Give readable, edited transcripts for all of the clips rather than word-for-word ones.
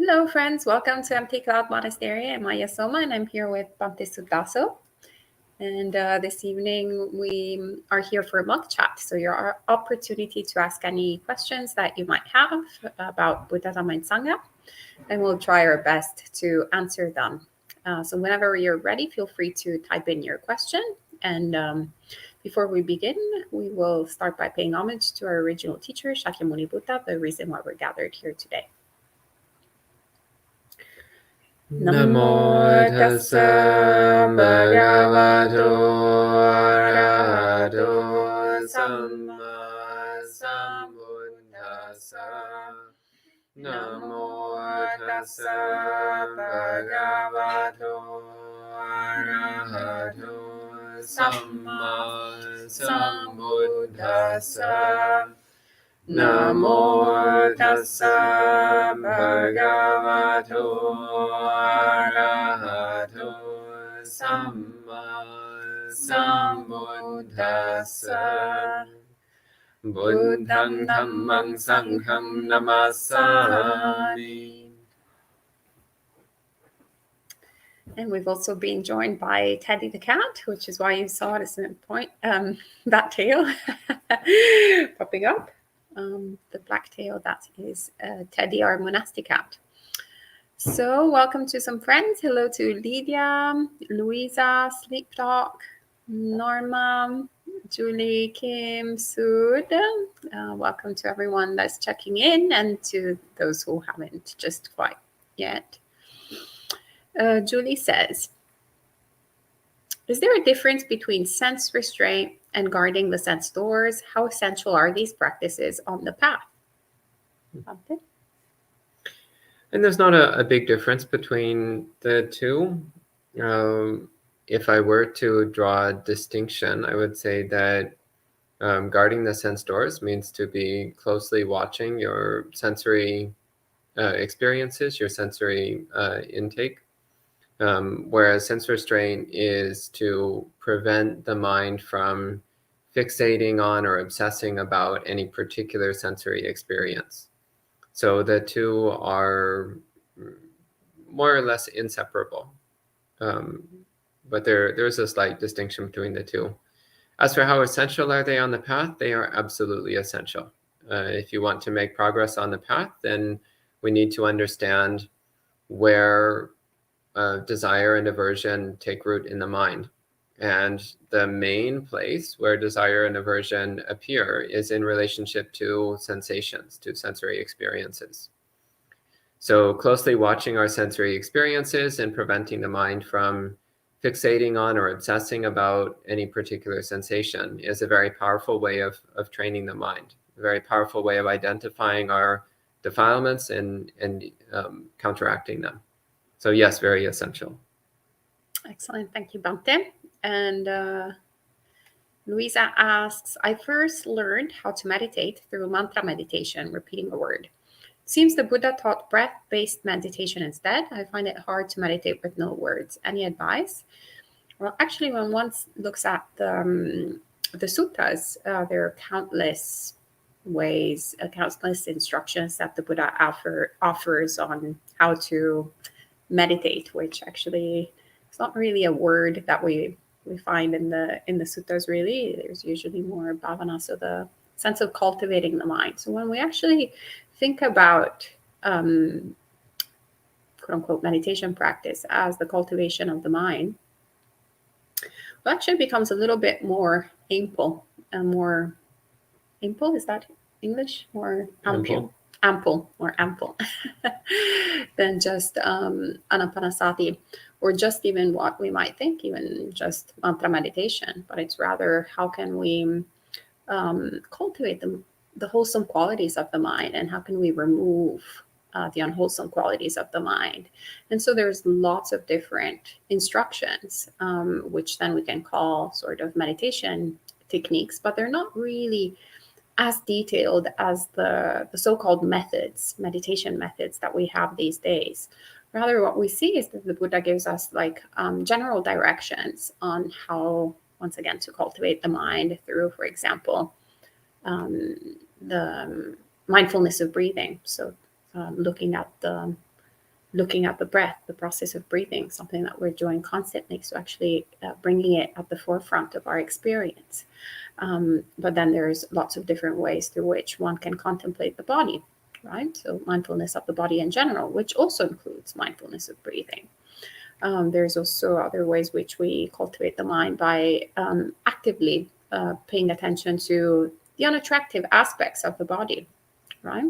Hello, friends. Welcome to Empty Cloud Monastery. I'm Maya Soma, and I'm here with Bhante Sudaso. And this evening, we are here for a monk chat. So your opportunity to ask any questions that you might have about Buddha, Dhamma, and Sangha, and we'll try our best to answer them. So whenever you're ready, feel free to type in your question. And before we begin, we will start by paying homage to our original teacher, Shakyamuni Buddha, the reason why we're gathered here today. Namo tassa bhagavato arahato samma sambuddhassa. Namo tassa bhagavato arahato samma sambuddhassa. Namo tassa bhagavato arahato samma sambuddhassa. Buddham dhammam sangham namassami. And we've also been joined by Teddy the cat, which is why you saw it as a point, that tail popping up. The black tail, that is Teddy, our monastic cat. So welcome to some friends. Hello to Lydia, Louisa, Sleep Talk, Norma, Julie, Kim, Sud. Welcome to everyone that's checking in and to those who haven't just quite yet. Julie says, is there a difference between sense restraint and guarding the sense doors? How essential are these practices on the path? And there's not a big difference between the two. If I were to draw a distinction, I would say that guarding the sense doors means to be closely watching your sensory experiences, your sensory intake. Whereas sense restraint is to prevent the mind from fixating on or obsessing about any particular sensory experience. So the two are more or less inseparable. But there's a slight distinction between the two. As for how essential are they on the path, they are absolutely essential. If you want to make progress on the path, then we need to understand where desire and aversion take root in the mind. And the main place where desire and aversion appear is in relationship to sensations, to sensory experiences. So closely watching our sensory experiences and preventing the mind from fixating on or obsessing about any particular sensation is a very powerful way of training the mind, a very powerful way of identifying our defilements and counteracting them. So yes, very essential. Excellent. Thank you, Bhante. And Louisa asks, I first learned how to meditate through mantra meditation, repeating a word. It seems the Buddha taught breath-based meditation instead. I find it hard to meditate with no words. Any advice? Well, actually, when one looks at the suttas, there are countless ways, countless instructions that the Buddha offers on how to meditate, which actually it's not really a word that we find in the suttas. Really, there's usually more bhavana, so the sense of cultivating the mind. So when we actually think about quote unquote meditation practice as the cultivation of the mind, it actually becomes a little bit more ample and more ample. Is that English? More ample. More ample than just anapanasati, or just even what we might think, even just mantra meditation. But it's rather how can we cultivate the wholesome qualities of the mind, and how can we remove the unwholesome qualities of the mind. And so there's lots of different instructions, which then we can call sort of meditation techniques, but they're not really as detailed as the so-called methods, meditation methods that we have these days. Rather, what we see is that the Buddha gives us like general directions on how, once again, to cultivate the mind through, for example, the mindfulness of breathing. So looking at the looking at the breath, the process of breathing, something that we're doing constantly. So actually bringing it at the forefront of our experience. But then there's lots of different ways through which one can contemplate the body, right? So mindfulness of the body in general, which also includes mindfulness of breathing. There's also other ways which we cultivate the mind by actively paying attention to the unattractive aspects of the body, right?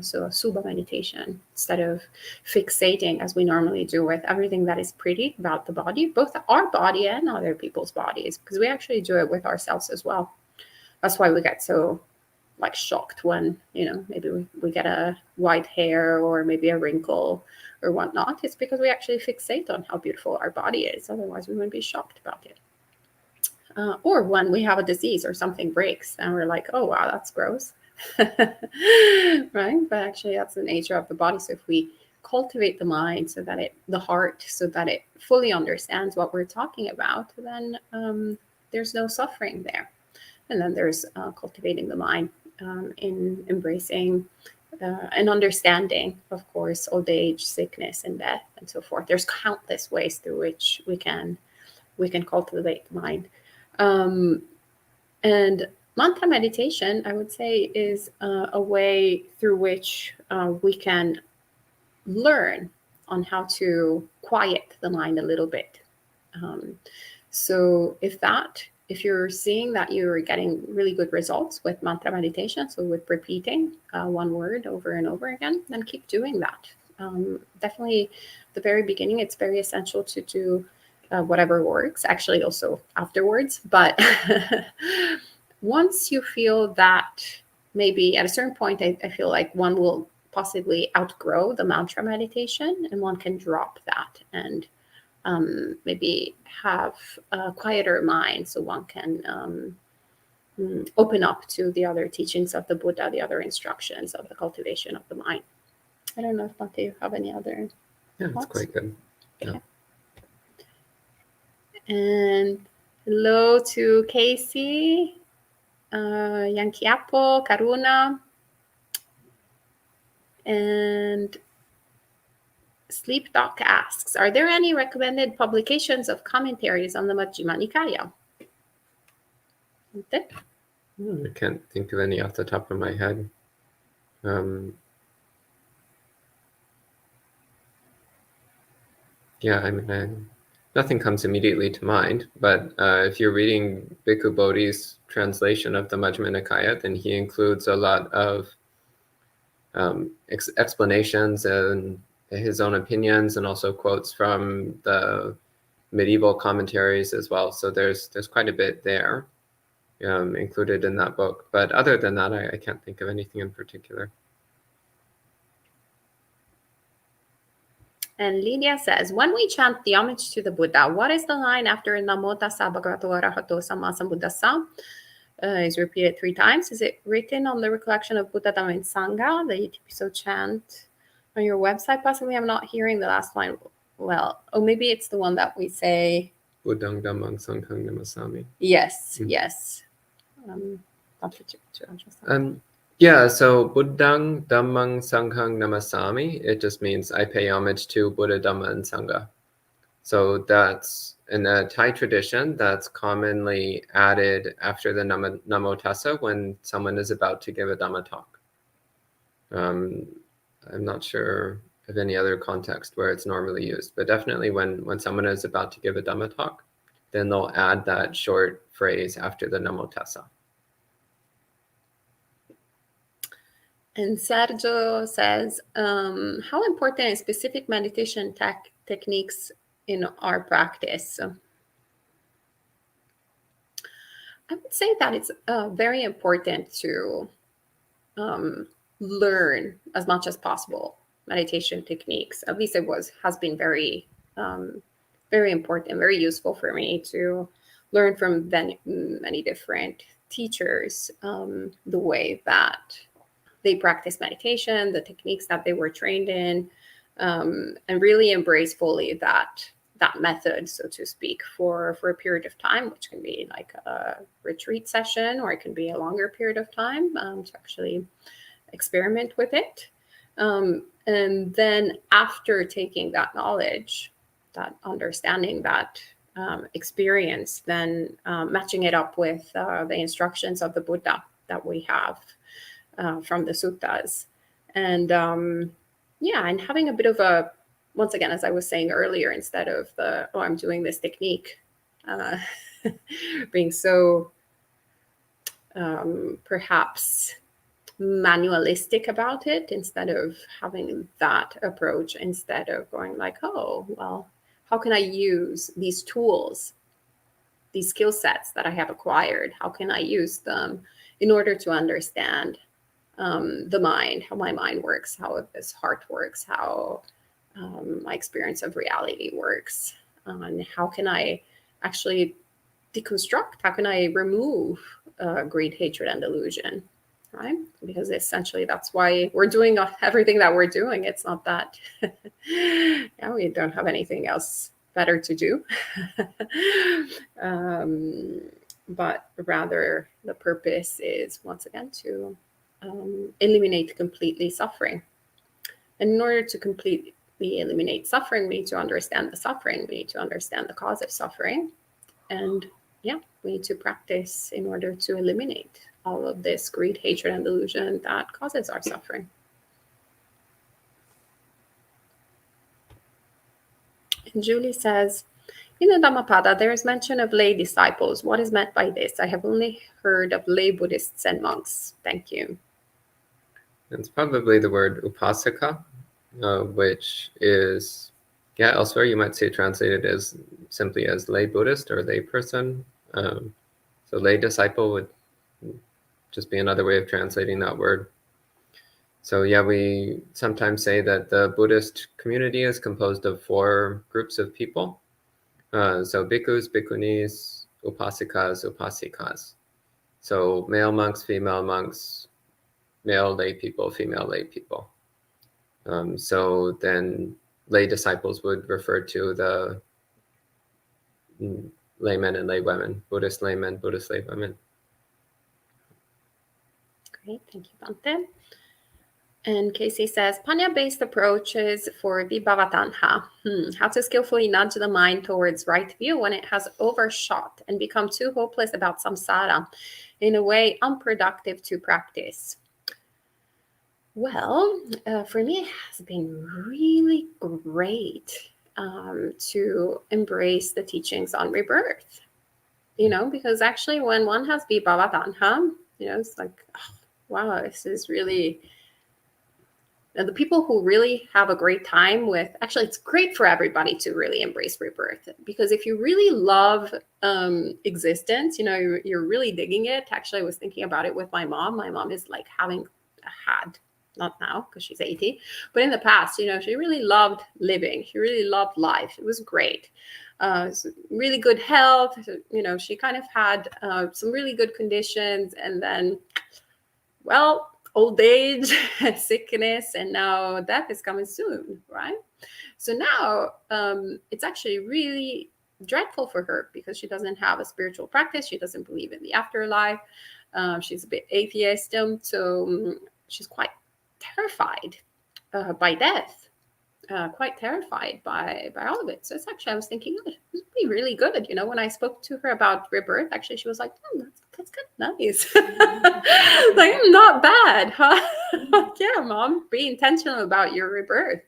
So a subha meditation, instead of fixating as we normally do with everything that is pretty about the body, both our body and other people's bodies, because we actually do it with ourselves as well. That's why we get so like shocked when, maybe we get a white hair or maybe a wrinkle or whatnot. It's because we actually fixate on how beautiful our body is. Otherwise, we wouldn't be shocked about it. Or when we have a disease or something breaks and we're like, oh, wow, that's gross. Right? But actually, that's the nature of the body. So if we cultivate the mind the heart, so that it fully understands what we're talking about, then there's no suffering there. And then there's cultivating the mind in embracing and understanding, of course, old age, sickness, and death, and so forth. There's countless ways through which we can cultivate the mind. And mantra meditation, I would say, is a way through which we can learn on how to quiet the mind a little bit. So if you're seeing that you're getting really good results with mantra meditation, so with repeating one word over and over again, then keep doing that. Definitely, the very beginning, it's very essential to do whatever works, actually also afterwards. But once you feel that, maybe at a certain point, I feel like one will possibly outgrow the mantra meditation and one can drop that and maybe have a quieter mind, so one can open up to the other teachings of the Buddha, the other instructions of the cultivation of the mind. I don't know if Bhante, you have any other Yeah, thoughts? it's quite good. Yeah. And hello to Casey, Yankiapo, Karuna, and Sleep Doc asks, are there any recommended publications of commentaries on the Majjhima Nikaya? I can't think of any off the top of my head. Yeah, I mean, nothing comes immediately to mind, but if you're reading Bhikkhu Bodhi's translation of the Majjhima Nikaya, then he includes a lot of explanations and his own opinions, and also quotes from the medieval commentaries as well. So there's quite a bit there included in that book. But other than that, I can't think of anything in particular. And Lydia says, when we chant the homage to the Buddha, what is the line after Namo tassa bhagavato arahato samma sambuddhassa? Is repeated 3 times. Is it written on the recollection of Buddha, Dhamma, and Sangha, the 80 episode chant on your website? Possibly, I'm not hearing the last line well. Oh, maybe it's the one that we say. Buddhang Dhammang Sanghang Namasami. Yes, yes. Yeah, so Buddhang Dhammang Sanghang Namasami, it just means I pay homage to Buddha, Dhamma, and Sangha. So that's in the Thai tradition, that's commonly added after the Namo Tassa when someone is about to give a Dhamma talk. I'm not sure of any other context where it's normally used, but definitely when someone is about to give a Dhamma talk, then they'll add that short phrase after the Namo Tassa. And Sergio says, how important is specific meditation techniques in our practice? I would say that it's very important to learn as much as possible meditation techniques. At least has been very, very important, very useful for me to learn from many different teachers the way that they practice meditation, the techniques that they were trained in, and really embrace fully that method, so to speak, for a period of time, which can be like a retreat session, or it can be a longer period of time to actually experiment with it. And then after taking that knowledge, that understanding, that experience, then matching it up with the instructions of the Buddha that we have from the suttas. And and having a bit of a, once again, as I was saying earlier, instead of the, oh, I'm doing this technique, being so perhaps manualistic about it, instead of having that approach, instead of going like, oh, well, how can I use these tools, these skill sets that I have acquired, how can I use them in order to understand the mind, how my mind works, how this heart works, how my experience of reality works, and how can I actually deconstruct, how can I remove greed, hatred, and delusion, right? Because essentially that's why we're doing everything that we're doing. It's not that we don't have anything else better to do. But rather the purpose is, once again, to eliminate completely suffering. And in order to completely eliminate suffering, we need to understand the suffering. We need to understand the cause of suffering. And we need to practice in order to eliminate all of this greed, hatred, and delusion that causes our suffering. And Julie says, in the Dhammapada, there is mention of lay disciples. What is meant by this? I have only heard of lay Buddhists and monks. Thank you. It's probably the word upasaka, which is, elsewhere you might say translated as simply as lay Buddhist or lay person. So lay disciple would just be another way of translating that word. So we sometimes say that the Buddhist community is composed of 4 groups of people. So bhikkhus, bhikkhunis, upasikas, upasikas. So male monks, female monks, male lay people, female lay people. So then lay disciples would refer to the laymen and lay women, Buddhist laymen, Buddhist lay women. Great, thank you, Bhante. And Casey says, Panya-based approaches for Vibhavatanha. How to skillfully nudge the mind towards right view when it has overshot and become too hopeless about samsara, in a way unproductive to practice. Well, for me, it has been really great to embrace the teachings on rebirth. Because actually when one has Vibhavatanha, it's like, oh, wow, this is really... And the people who really have a great time with, actually, it's great for everybody to really embrace rebirth, because if you really love existence, you're really digging it. Actually, I was thinking about it with my mom. My mom is like had, not now because she's 80, but in the past, she really loved living. She really loved life. It was great. Really good health. She kind of had some really good conditions, and then, well, old age, sickness, and now death is coming soon, right? So now it's actually really dreadful for her, because she doesn't have a spiritual practice. She doesn't believe in the afterlife. She's a bit atheist, so she's quite terrified by death, quite terrified by all of it. So it's actually, I was thinking, oh, it would be really good. When I spoke to her about rebirth, actually, she was like, that's kind of nice. Like, not bad, huh? Yeah, Mom, be intentional about your rebirth.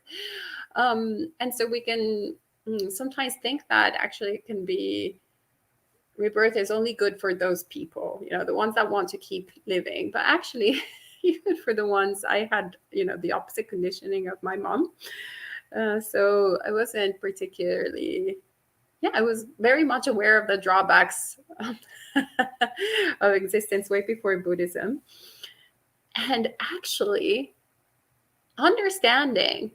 And so we can sometimes think that actually it can be, rebirth is only good for those people, the ones that want to keep living. But actually, even for the ones, I had, the opposite conditioning of my mom. So I wasn't particularly, I was very much aware of the drawbacks of existence way before Buddhism. And actually understanding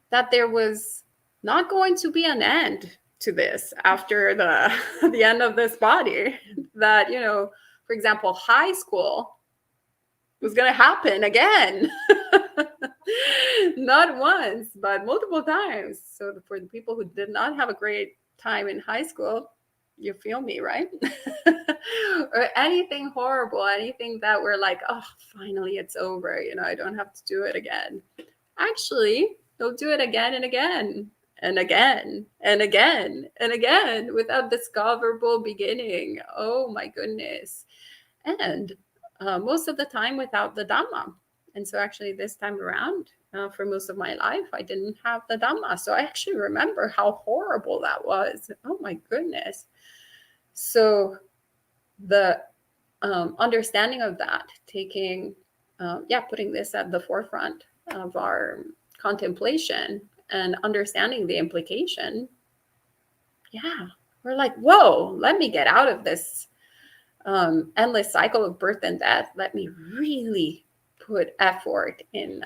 that there was not going to be an end to this after the end of this body. That, for example, high school was going to happen again. Not once, but multiple times. So for the people who did not have a great time in high school, You feel me, right? Or anything horrible, anything that we're like, oh, finally it's over, I don't have to do it again. Actually, they'll do it again and again and again and again and again without discoverable beginning. Oh my goodness. And most of the time without the Dhamma. And so, actually, this time around, for most of my life, I didn't have the Dhamma. So, I actually remember how horrible that was. Oh my goodness. So, the understanding of that, putting this at the forefront of our contemplation and understanding the implication, we're like, whoa, let me get out of this endless cycle of birth and death. Let me really put effort in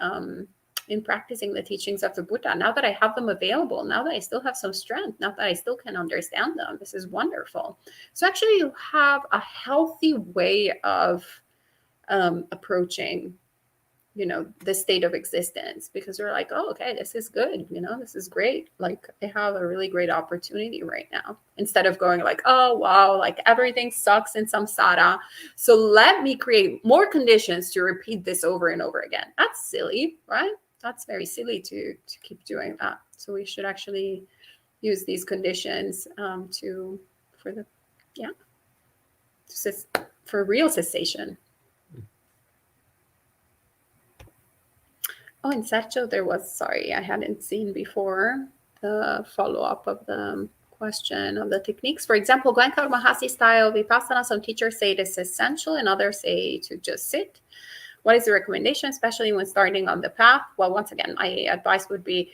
practicing the teachings of the Buddha. Now that I have them available, now that I still have some strength, now that I still can understand them, this is wonderful. So actually, you have a healthy way of approaching the state of existence, because we're like, oh, okay, this is good, this is great, like I have a really great opportunity right now, instead of going like, oh wow, like everything sucks in samsara, so let me create more conditions to repeat this over and over again. That's silly, right? That's very silly to keep doing that. So we should actually use these conditions for real cessation. Oh, in Sergio, there was, sorry, I hadn't seen before the follow-up of the question of the techniques. For example, Goenka Mahasi style Vipassana, some teachers say it is essential and others say to just sit. What is the recommendation, especially when starting on the path? Well, once again, my advice would be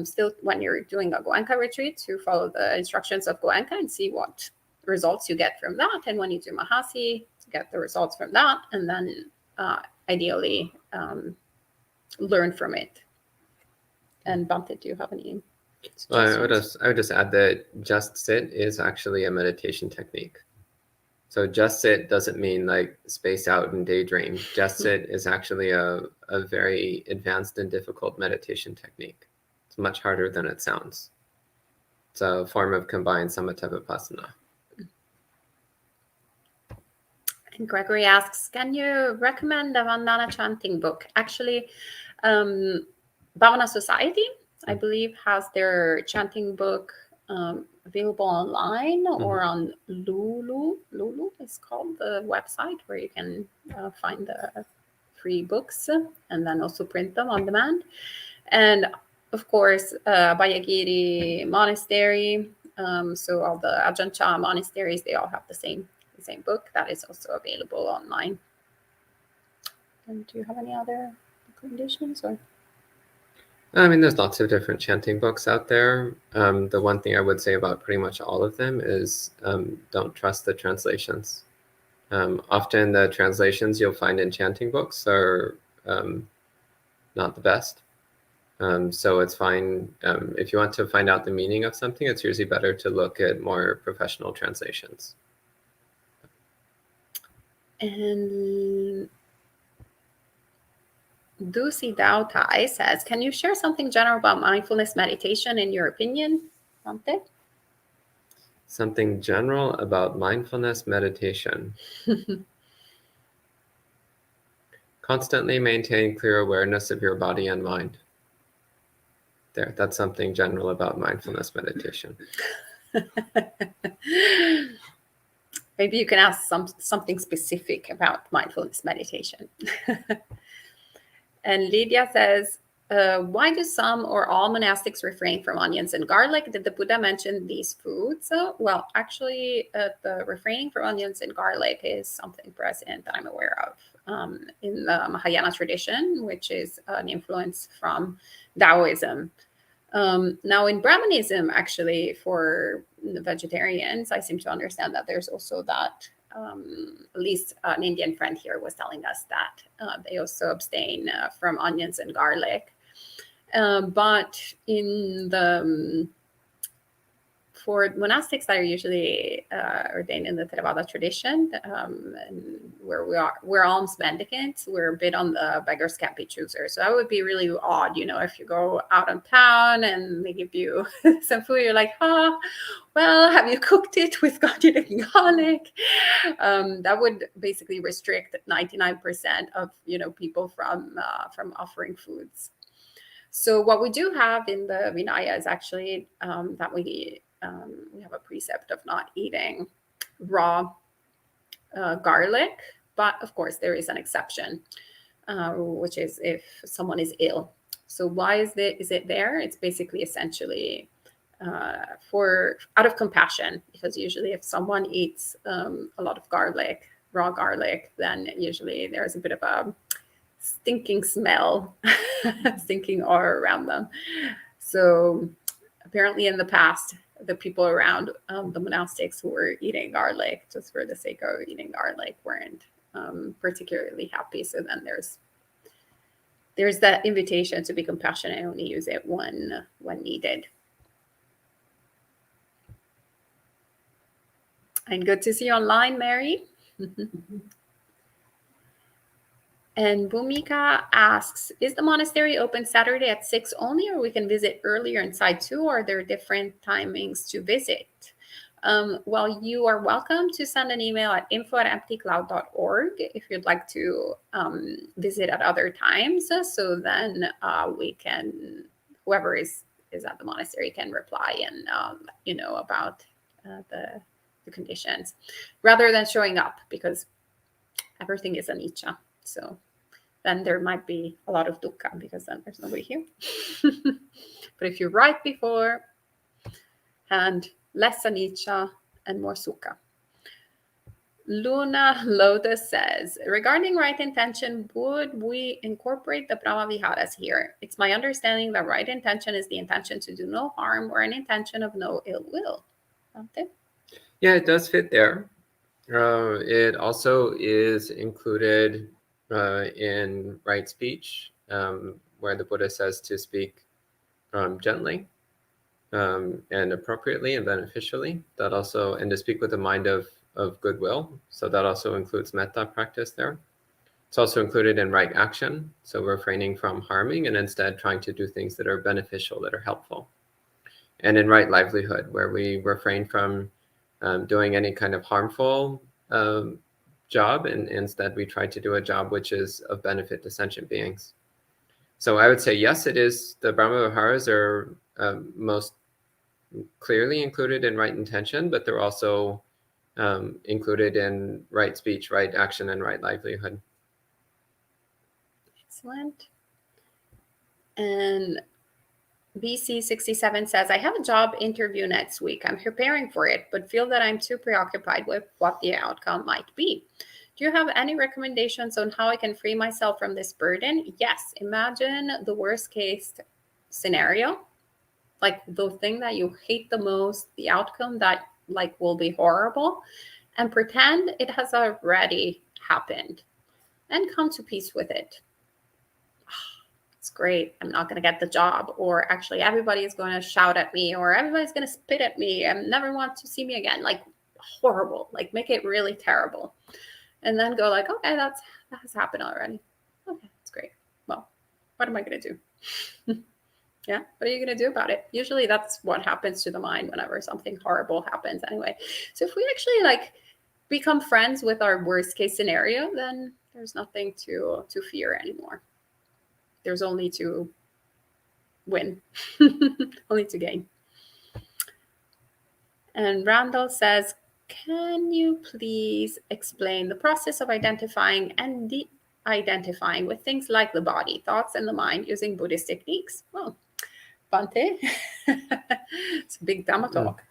still, when you're doing a Goenka retreat, to follow the instructions of Goenka and see what results you get from that. And when you do Mahasi, get the results from that. And then ideally, learn from it. And Bhante, do you have any suggestions? Well, I would just add that just sit is actually a meditation technique. So just sit doesn't mean like space out and daydream. Just sit is actually a very advanced and difficult meditation technique. It's much harder than it sounds. It's a form of combined samatha vipassana. And Gregory asks, can you recommend a Vandana chanting book? Actually, Bhavana Society, I believe, has their chanting book available online or on Lulu. Lulu is called the website where you can find the free books and then also print them on demand. And of course, Bayagiri Monastery. So all the Ajahn Chah monasteries, they all have the same book that is also available online. And do you have any other recommendations? Or I mean, there's lots of different chanting books out there. The one thing I would say about pretty much all of them is don't trust the translations. Often the translations you'll find in chanting books are not the best. So it's fine. If you want to find out the meaning of something, it's usually better to look at more professional translations. And Dusi Dao Tai says, can you share something general about mindfulness meditation in your opinion, Bhante? Something general about mindfulness meditation. Constantly maintain clear awareness of your body and mind. There, that's something general about mindfulness meditation. Maybe you can ask something specific about mindfulness meditation. And Lydia says, why do some or all monastics refrain from onions and garlic? Did the Buddha mention these foods? Well, actually, the refraining from onions and garlic is something present that I'm aware of in the Mahayana tradition, which is an influence from Taoism. Now, in Brahmanism, actually, for the vegetarians, I seem to understand that there's also that, at least an Indian friend here was telling us that they also abstain from onions and garlic. But in the for monastics that are usually ordained in the Theravada tradition, and where we're alms mendicants, we're a bit on the beggars can't be choosers. So that would be really odd, if you go out on town and they give you some food, you're like, well, have you cooked it with garlic and garlic? That would basically restrict 99% of people from offering foods. So what we do have in the Vinaya is actually that we have a precept of not eating raw garlic, but of course there is an exception, which is if someone is ill. So why is it there? It's basically essentially for out of compassion, because usually if someone eats a lot of garlic, raw garlic, then usually there's a bit of a stinking smell, stinking aura around them. So apparently in the past, the people around the monastics who were eating garlic just for the sake of eating garlic weren't particularly happy. So then there's that invitation to be compassionate and only use it when needed. And good to see you online, Mary. And Bhumika asks, is the monastery open Saturday at 6 only, or we can visit earlier inside too, or are there different timings to visit? Well, you are welcome to send an email at info@emptycloud.org if you'd like to visit at other times. So then we can, whoever is at the monastery can reply and about the conditions, rather than showing up, because everything is anicca. So then there might be a lot of dukkha, because then there's nobody here. But if you write before, and less anicca and more sukha. Luna Lotus says, regarding right intention, would we incorporate the Brahma Viharas here? It's my understanding that right intention is the intention to do no harm or an intention of no ill will. Okay. Yeah, it does fit there. It also is included in right speech, where the Buddha says to speak gently and appropriately and beneficially. That also, and to speak with a mind of goodwill. So that also includes metta practice there. It's also included in right action, so refraining from harming and instead trying to do things that are beneficial, that are helpful. And in right livelihood, where we refrain from doing any kind of harmful job, and instead we try to do a job which is of benefit to sentient beings. So I would say, yes, it is. The Brahma Viharas are most clearly included in right intention, but they're also included in right speech, right action, and right livelihood. Excellent. And BC67 says, I have a job interview next week. I'm preparing for it, but feel that I'm too preoccupied with what the outcome might be. Do you have any recommendations on how I can free myself from this burden? Yes. Imagine the worst case scenario, like the thing that you hate the most, the outcome that will be horrible, and pretend it has already happened and come to peace with it. It's great. I'm not going to get the job, or actually everybody is going to shout at me, or everybody's going to spit at me and never want to see me again. Horrible. Make it really terrible. And then go okay, that has happened already. Okay, that's great. Well, what am I going to do? Yeah, what are you going to do about it? Usually that's what happens to the mind whenever something horrible happens anyway. So if we actually become friends with our worst case scenario, then there's nothing to fear anymore. There's only to win, only to gain. And Randall says, can you please explain the process of identifying and de-identifying with things like the body, thoughts, and the mind using Buddhist techniques? Well, Bhante, it's a big Dhamma talk.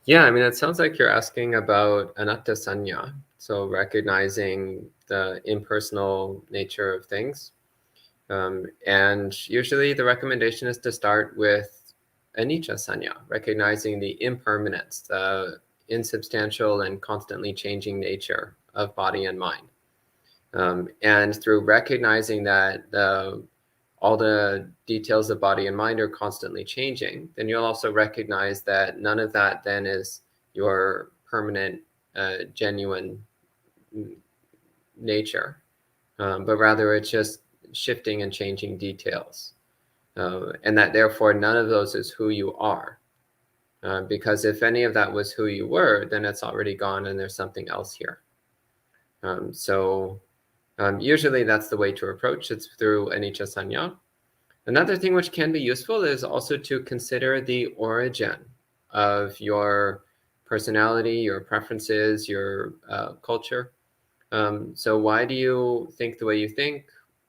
Yeah, I mean, it sounds like you're asking about anatta sanya, so recognizing the impersonal nature of things. And usually the recommendation is to start with anicca sanya, recognizing the impermanence, the insubstantial and constantly changing nature of body and mind. And through recognizing that all the details of body and mind are constantly changing, then you'll also recognize that none of that then is your permanent, genuine nature, but rather it's just shifting and changing details. And that therefore none of those is who you are. Because if any of that was who you were, then it's already gone and there's something else here. Usually that's the way to approach. It's through anicca sanya. Another thing which can be useful is also to consider the origin of your personality, your preferences, your culture. So why do you think the way you think,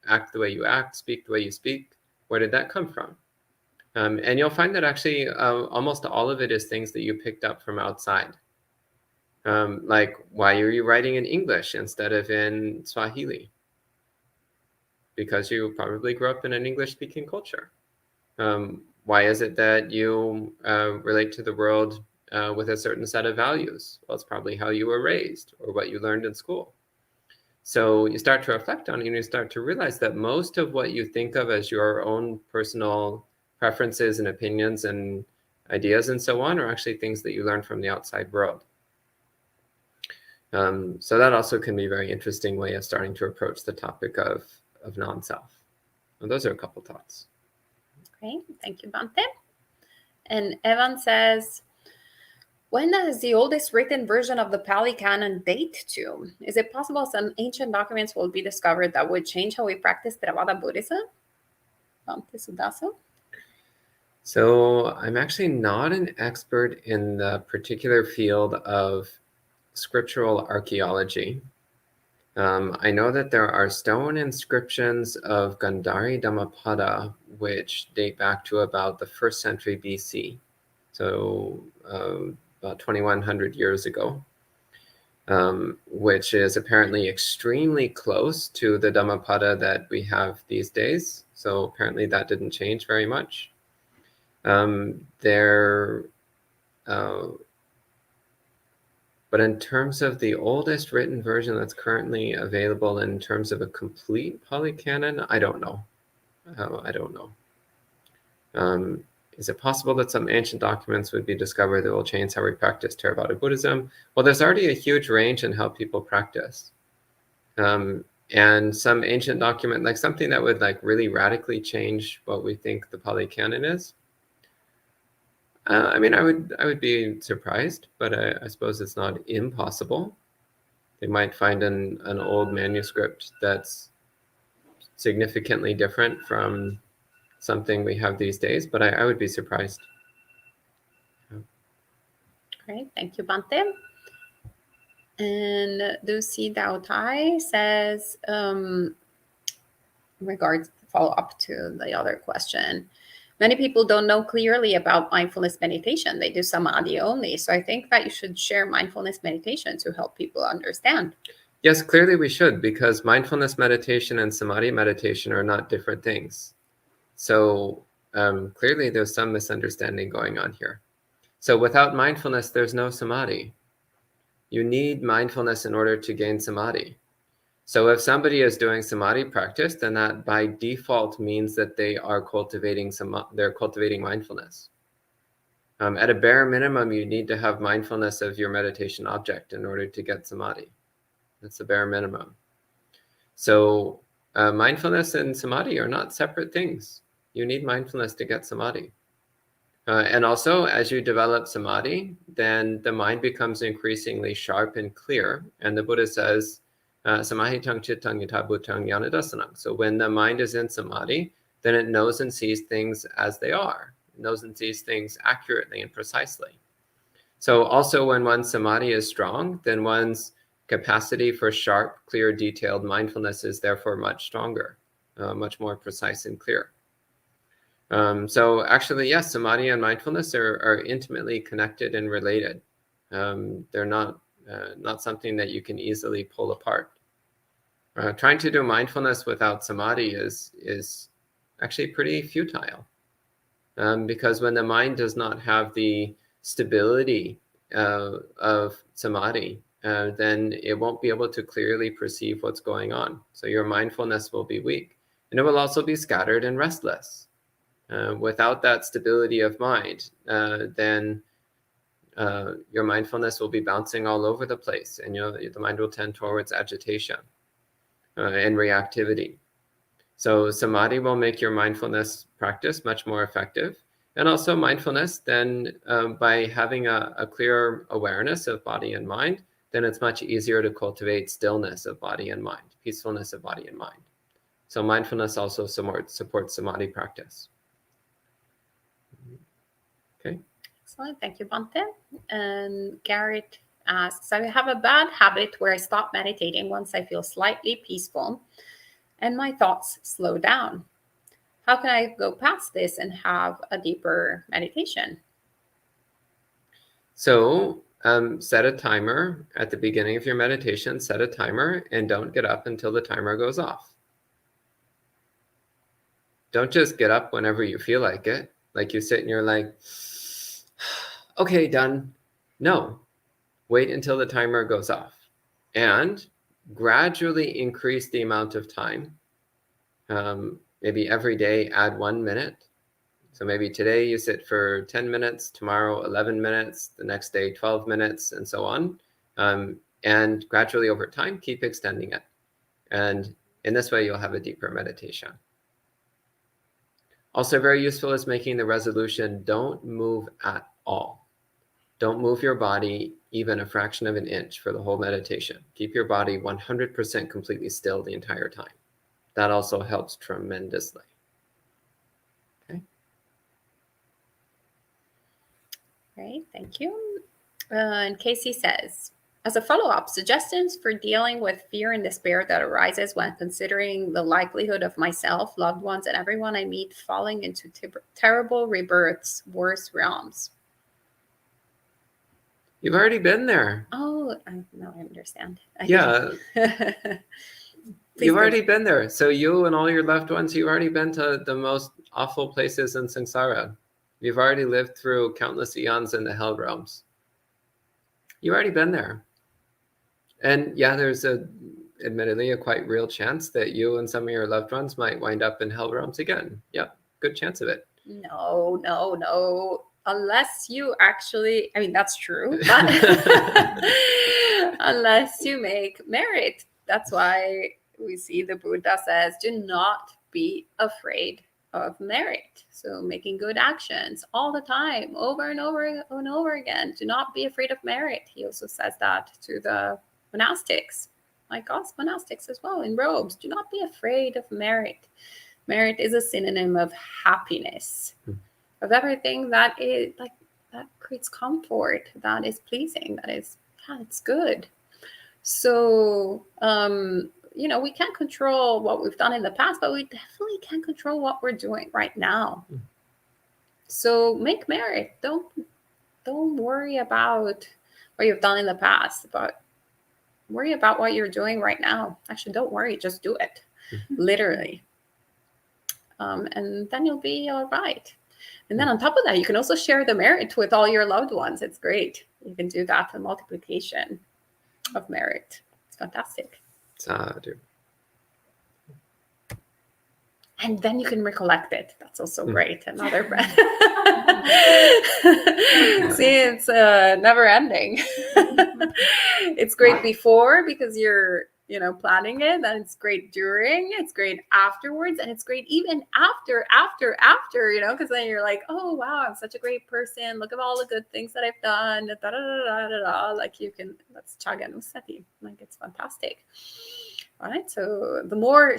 act the way you act, speak the way you speak? Where did that come from? And you'll find that actually almost all of it is things that you picked up from outside. Like, why are you writing in English instead of in Swahili? Because you probably grew up in an English-speaking culture. Why is it that you relate to the world with a certain set of values? Well, it's probably how you were raised or what you learned in school. So you start to reflect on it and you start to realize that most of what you think of as your own personal preferences and opinions and ideas and so on are actually things that you learn from the outside world. So that also can be a very interesting way of starting to approach the topic of non-self. And those are a couple thoughts. Okay, thank you, Bante. And Evan says, when does the oldest written version of the Pali Canon date to? Is it possible some ancient documents will be discovered that would change how we practice Theravada Buddhism? Bante Sudasa? So I'm actually not an expert in the particular field of scriptural archaeology. I know that there are stone inscriptions of Gandhari Dhammapada, which date back to about the 1st century BC, so about 2100 years ago, which is apparently extremely close to the Dhammapada that we have these days. So apparently that didn't change very much. But in terms of the oldest written version that's currently available in terms of a complete Pali Canon, I don't know. Is it possible that some ancient documents would be discovered that will change how we practice Theravada Buddhism? Well, there's already a huge range in how people practice. And some ancient document, like something that would like really radically change what we think the Pali Canon is. I mean, I would be surprised, but I suppose it's not impossible. They might find an old manuscript that's significantly different from something we have these days, but I would be surprised. Great, thank you, Bante. And Lucy Dao Tai says, in regards to follow up to the other question, many people don't know clearly about mindfulness meditation. They do samadhi only. So I think that you should share mindfulness meditation to help people understand. Yes, clearly we should, because mindfulness meditation and samadhi meditation are not different things. So clearly there's some misunderstanding going on here. So without mindfulness, there's no samadhi. You need mindfulness in order to gain samadhi. So if somebody is doing samadhi practice, then that by default means that they are cultivating mindfulness. At a bare minimum, you need to have mindfulness of your meditation object in order to get samadhi. That's the bare minimum. So mindfulness and samadhi are not separate things. You need mindfulness to get samadhi. And also, as you develop samadhi, then the mind becomes increasingly sharp and clear. And the Buddha says, samahitang chittang yatha bhutang jnanadasanam. So when the mind is in samadhi, then it knows and sees things as they are. It knows and sees things accurately and precisely. So also when one's samadhi is strong, then one's capacity for sharp, clear, detailed mindfulness is therefore much stronger, much more precise and clear. So actually, yes, samadhi and mindfulness are intimately connected and related. They're not something that you can easily pull apart. Trying to do mindfulness without samadhi is actually pretty futile, because when the mind does not have the stability of samadhi, then it won't be able to clearly perceive what's going on. So your mindfulness will be weak. And it will also be scattered and restless. Without that stability of mind, then your mindfulness will be bouncing all over the place, and the mind will tend towards agitation and reactivity. So samadhi will make your mindfulness practice much more effective. And also mindfulness, then by having a clear awareness of body and mind, then it's much easier to cultivate stillness of body and mind, peacefulness of body and mind. So mindfulness also supports samadhi practice. Okay. Excellent. Thank you, Bante. And Garrett asks, I have a bad habit where I stop meditating once I feel slightly peaceful and my thoughts slow down. How can I go past this and have a deeper meditation? So set a timer at the beginning of your meditation, set a timer, and don't get up until the timer goes off. Don't just get up whenever you feel like it. Like you sit and you're like, okay, done. No, wait until the timer goes off and gradually increase the amount of time. Maybe every day add 1 minute. So maybe today you sit for 10 minutes, tomorrow 11 minutes, the next day 12 minutes, and so on. And gradually over time, keep extending it. And in this way, you'll have a deeper meditation. Also very useful is making the resolution, don't move at all. Don't move your body even a fraction of an inch for the whole meditation. Keep your body 100% completely still the entire time. That also helps tremendously. Okay. Great, thank you. And Casey says, as a follow-up, suggestions for dealing with fear and despair that arises when considering the likelihood of myself, loved ones, and everyone I meet falling into terrible rebirths, worse realms. You've already been there. Oh, no, I understand. Yeah. You've already been there. So you and all your loved ones, you've already been to the most awful places in samsara. You've already lived through countless eons in the hell realms. You've already been there. And yeah, there's admittedly a quite real chance that you and some of your loved ones might wind up in hell realms again. Yep, good chance of it. No. Unless you actually, I mean, that's true, but unless you make merit. That's why we see the Buddha says, do not be afraid of merit. So making good actions all the time, over and over and over again. Do not be afraid of merit. He also says that to the monastics, like us monastics as well, in robes. Do not be afraid of merit. Merit is a synonym of happiness, of everything that is like that creates comfort, that is pleasing, that is, yeah, it's good. So we can't control what we've done in the past, but we definitely can control what we're doing right now. So make merit. Don't worry about what you've done in the past, but worry about what you're doing right now. Actually, don't worry, just do it. Literally. And then you'll be all right. And then on top of that, you can also share the merit with all your loved ones. It's great. You can do that, the multiplication of merit. It's fantastic. Sadhu. And then you can recollect it. That's also great. Another breath. See, it's never ending. It's great before because you're planning it, and it's great during, it's great afterwards, and it's great even after, because then you're like, oh wow, I'm such a great person, look at all the good things that I've done, like you can, that's Chaganusati, like it's fantastic. Right, so the more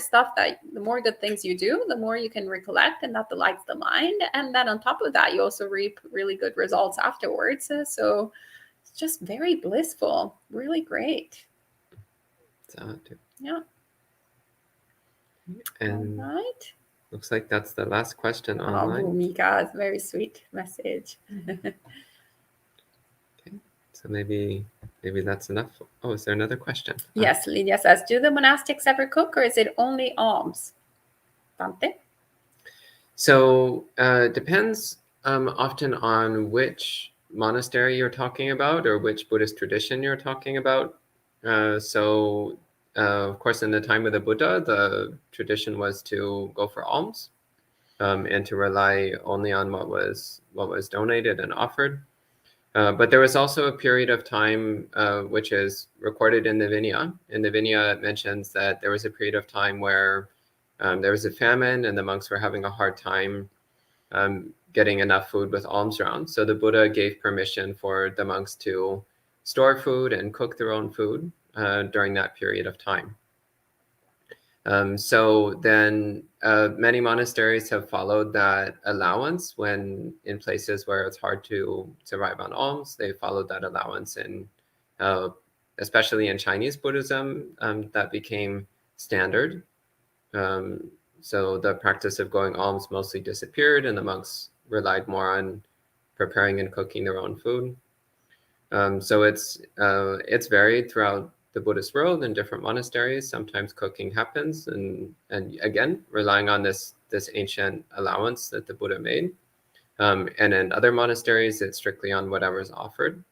good things you do, the more you can recollect, and that delights the mind. And then on top of that, you also reap really good results afterwards. So it's just very blissful, really great. Yeah. And all right. Looks like that's the last question online. Oh, Mika's very sweet message. Okay, so maybe that's enough. Oh, is there another question? Yes, Lydia says, do the monastics ever cook, or is it only alms? Bante? So depends often on which monastery you're talking about or which Buddhist tradition you're talking about. So of course, in the time of the Buddha, the tradition was to go for alms, and to rely only on what was donated and offered. But there was also a period of time which is recorded in the Vinaya. In the Vinaya, it mentions that there was a period of time where there was a famine and the monks were having a hard time getting enough food with alms rounds. So the Buddha gave permission for the monks to store food and cook their own food during that period of time. So then many monasteries have followed that allowance when in places where it's hard to survive on alms. They followed that allowance, and especially in Chinese Buddhism, that became standard. So the practice of going alms mostly disappeared, and the monks relied more on preparing and cooking their own food. So it's varied throughout the Buddhist world in different monasteries. Sometimes cooking happens, and again relying on this ancient allowance that the Buddha made. And in other monasteries, it's strictly on whatever's offered.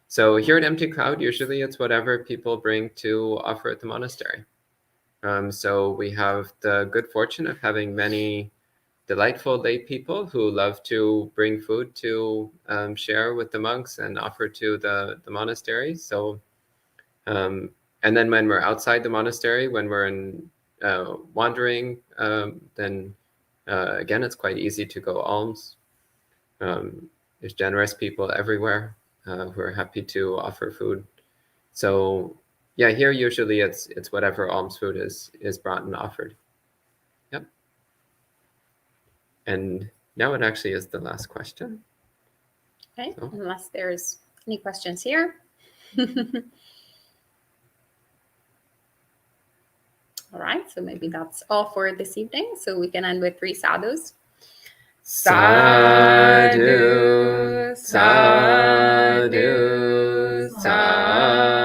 So here at Empty Cloud, usually it's whatever people bring to offer at the monastery. So we have the good fortune of having many delightful lay people who love to bring food to share with the monks and offer to the monastery. So, and then when we're outside the monastery, when we're in wandering, then again, it's quite easy to go alms. There's generous people everywhere who are happy to offer food. So yeah, here usually it's whatever alms food is brought and offered. Yep. And now it actually is the last question. Okay, so. Unless there's any questions here. All right, so maybe that's all for this evening. So we can end with 3 sadhus. Sadhu, sadhu, sadhu.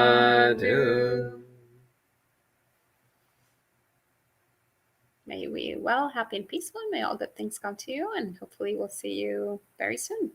May you be well, happy, and peaceful. May all good things come to you, and hopefully we'll see you very soon.